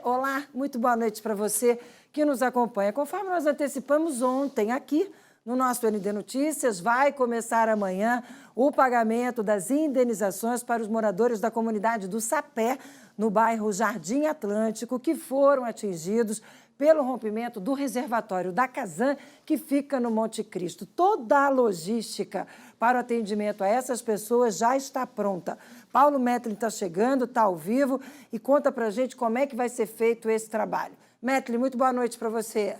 Olá, muito boa noite para você que nos acompanha. Conforme nós antecipamos ontem aqui no nosso ND Notícias, vai começar amanhã o pagamento das indenizações para os moradores da comunidade do Sapé, no bairro Jardim Atlântico, que foram atingidos pelo rompimento do reservatório da Casan, que fica no Monte Cristo. Toda a logística para o atendimento a essas pessoas já está pronta. Paulo Metlin está chegando, está ao vivo e conta para a gente como é que vai ser feito esse trabalho. Metlin, muito boa noite para você.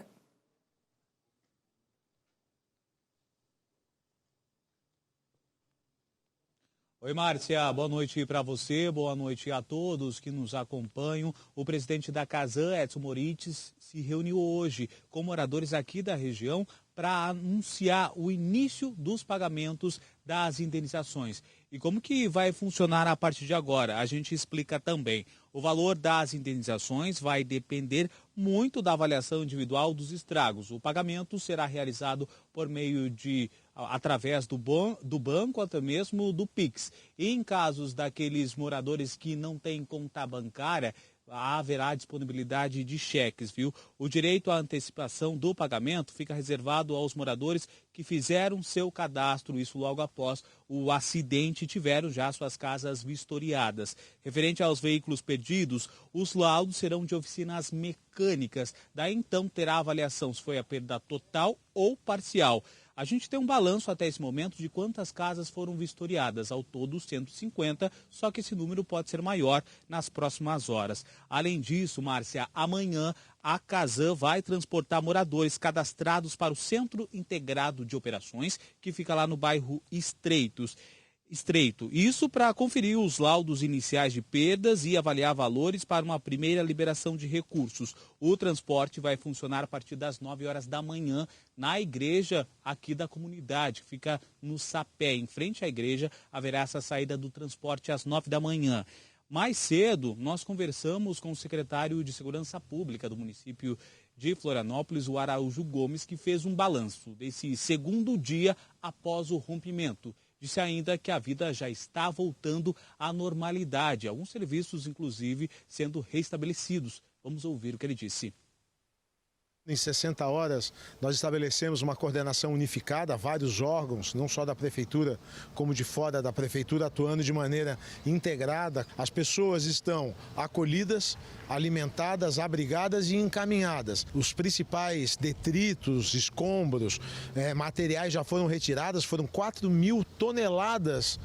Oi, Márcia, boa noite para você, boa noite a todos que nos acompanham. O presidente da Casan, Edson Morites, se reuniu hoje com moradores aqui da região para anunciar o início dos pagamentos das indenizações. E como que vai funcionar a partir de agora? A gente explica também. O valor das indenizações vai depender muito da avaliação individual dos estragos. O pagamento será realizado por meio de através do banco, até mesmo do Pix. E em casos daqueles moradores que não têm conta bancária, haverá disponibilidade de cheques, viu? O direito à antecipação do pagamento fica reservado aos moradores que fizeram seu cadastro, isso logo após o acidente e tiveram já suas casas vistoriadas. Referente aos veículos perdidos, os laudos serão de oficinas mecânicas. Daí então terá avaliação se foi a perda total ou parcial. A gente tem um balanço até esse momento de quantas casas foram vistoriadas, ao todo 150, só que esse número pode ser maior nas próximas horas. Além disso, Márcia, amanhã a Casan vai transportar moradores cadastrados para o Centro Integrado de Operações, que fica lá no bairro Estreito. Isso para conferir os laudos iniciais de perdas e avaliar valores para uma primeira liberação de recursos. O transporte vai funcionar a partir das 9 horas da manhã na igreja aqui da comunidade, que fica no Sapé. Em frente à igreja haverá essa saída do transporte às 9 da manhã. Mais cedo, nós conversamos com o secretário de Segurança Pública do município de Florianópolis, o Araújo Gomes, que fez um balanço desse segundo dia após o rompimento. Disse ainda que a vida já está voltando à normalidade, alguns serviços, inclusive, sendo restabelecidos. Vamos ouvir o que ele disse. Em 60 horas, nós estabelecemos uma coordenação unificada, vários órgãos, não só da Prefeitura, como de fora da Prefeitura, atuando de maneira integrada. As pessoas estão acolhidas, alimentadas, abrigadas e encaminhadas. Os principais detritos, escombros, materiais já foram retirados, foram 4.000 toneladas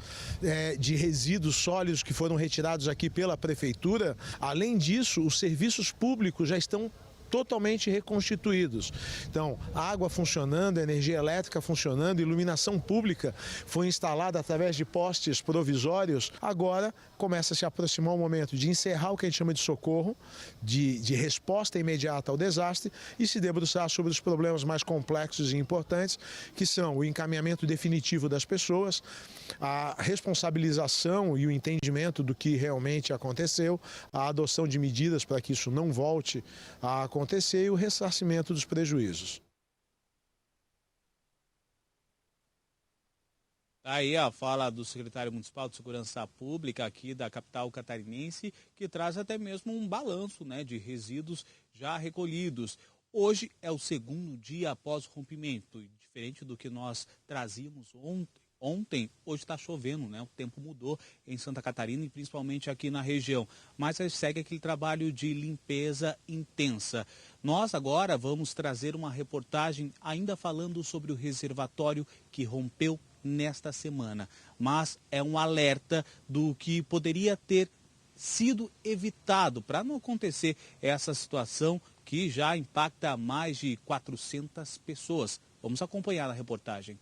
de resíduos sólidos que foram retirados aqui pela Prefeitura. Além disso, os serviços públicos já estão totalmente reconstituídos. Então, água funcionando, energia elétrica funcionando, iluminação pública foi instalada através de postes provisórios. Agora começa a se aproximar o momento de encerrar o que a gente chama de socorro, de resposta imediata ao desastre e se debruçar sobre os problemas mais complexos e importantes, que são o encaminhamento definitivo das pessoas, a responsabilização e o entendimento do que realmente aconteceu, a adoção de medidas para que isso não volte a acontecer e o ressarcimento dos prejuízos. Aí a fala do secretário municipal de Segurança Pública aqui da capital catarinense, que traz até mesmo um balanço, né, de resíduos já recolhidos. Hoje é o segundo dia após o rompimento, e diferente do que nós trazíamos ontem, hoje está chovendo, né? O tempo mudou em Santa Catarina e principalmente aqui na região. Mas segue aquele trabalho de limpeza intensa. Nós agora vamos trazer uma reportagem ainda falando sobre o reservatório que rompeu nesta semana. Mas é um alerta do que poderia ter sido evitado para não acontecer essa situação que já impacta mais de 400 pessoas. Vamos acompanhar a reportagem.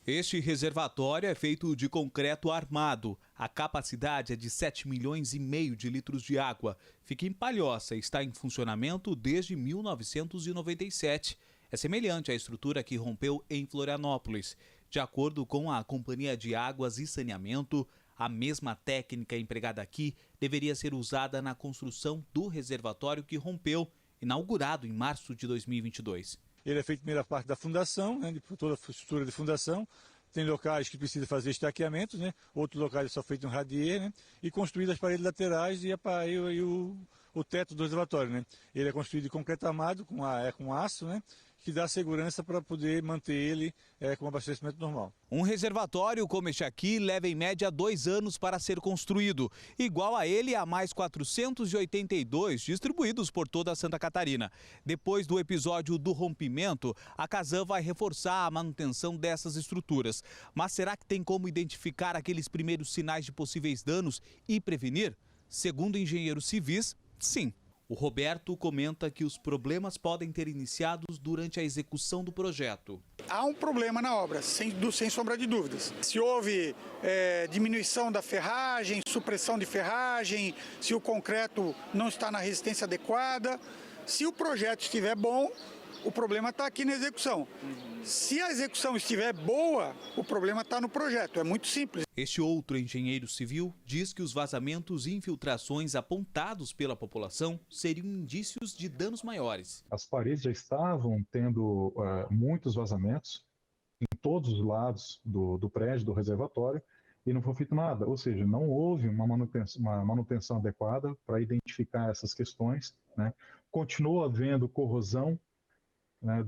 Este reservatório é feito de concreto armado. A capacidade é de 7,5 milhões de litros de água. Fica em Palhoça e está em funcionamento desde 1997. É semelhante à estrutura que rompeu em Florianópolis. De acordo com a Companhia de Águas e Saneamento, a mesma técnica empregada aqui deveria ser usada na construção do reservatório que rompeu, inaugurado em março de 2022. Ele é feito primeira parte da fundação, né, de toda a estrutura de fundação, Tem locais que precisam fazer estaqueamentos, né? Outros locais é só feito um radier, né? E construído as paredes laterais e o teto do reservatório, né? Ele é construído de concreto armado com aço, né? Que dá segurança para poder manter ele com abastecimento normal. Um reservatório como este aqui leva em média 2 anos para ser construído. Igual a ele, há mais 482 distribuídos por toda Santa Catarina. Depois do episódio do rompimento, a Casan vai reforçar a manutenção dessas estruturas. Mas será que tem como identificar aqueles primeiros sinais de possíveis danos e prevenir? Segundo engenheiros civis, sim. O Roberto comenta que os problemas podem ter iniciado durante a execução do projeto. Há um problema na obra, sem sombra de dúvidas. Se houve diminuição da ferragem, supressão de ferragem, se o concreto não está na resistência adequada. Se o projeto estiver bom, o problema está aqui na execução. Se a execução estiver boa, o problema está no projeto. É muito simples. Este outro engenheiro civil diz que os vazamentos e infiltrações apontados pela população seriam indícios de danos maiores. As paredes já estavam tendo muitos vazamentos em todos os lados do prédio, do reservatório, e não foi feito nada. Ou seja, não houve uma manutenção adequada para identificar essas questões, né? Continua havendo corrosão, né,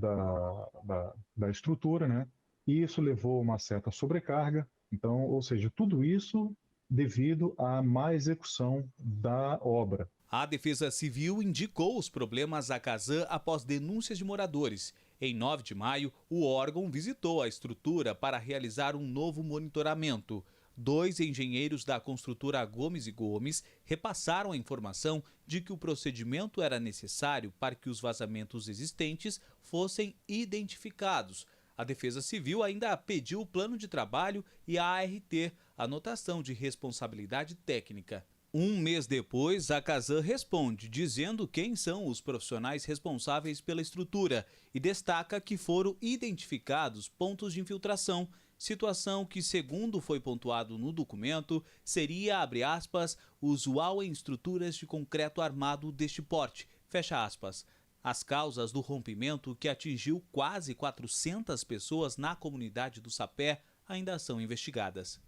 da estrutura, né? E isso levou a uma certa sobrecarga. Então, ou seja, tudo isso devido à má execução da obra. A Defesa Civil indicou os problemas à Casan após denúncias de moradores. Em 9 de maio, o órgão visitou a estrutura para realizar um novo monitoramento. 2 engenheiros da construtora Gomes e Gomes repassaram a informação de que o procedimento era necessário para que os vazamentos existentes fossem identificados. A Defesa Civil ainda pediu o plano de trabalho e a ART, anotação de responsabilidade técnica. Um mês depois, a Casan responde dizendo quem são os profissionais responsáveis pela estrutura e destaca que foram identificados pontos de infiltração, situação que, segundo foi pontuado no documento, seria, abre aspas, usual em estruturas de concreto armado deste porte, fecha aspas. As causas do rompimento, que atingiu quase 400 pessoas na comunidade do Sapé, ainda são investigadas.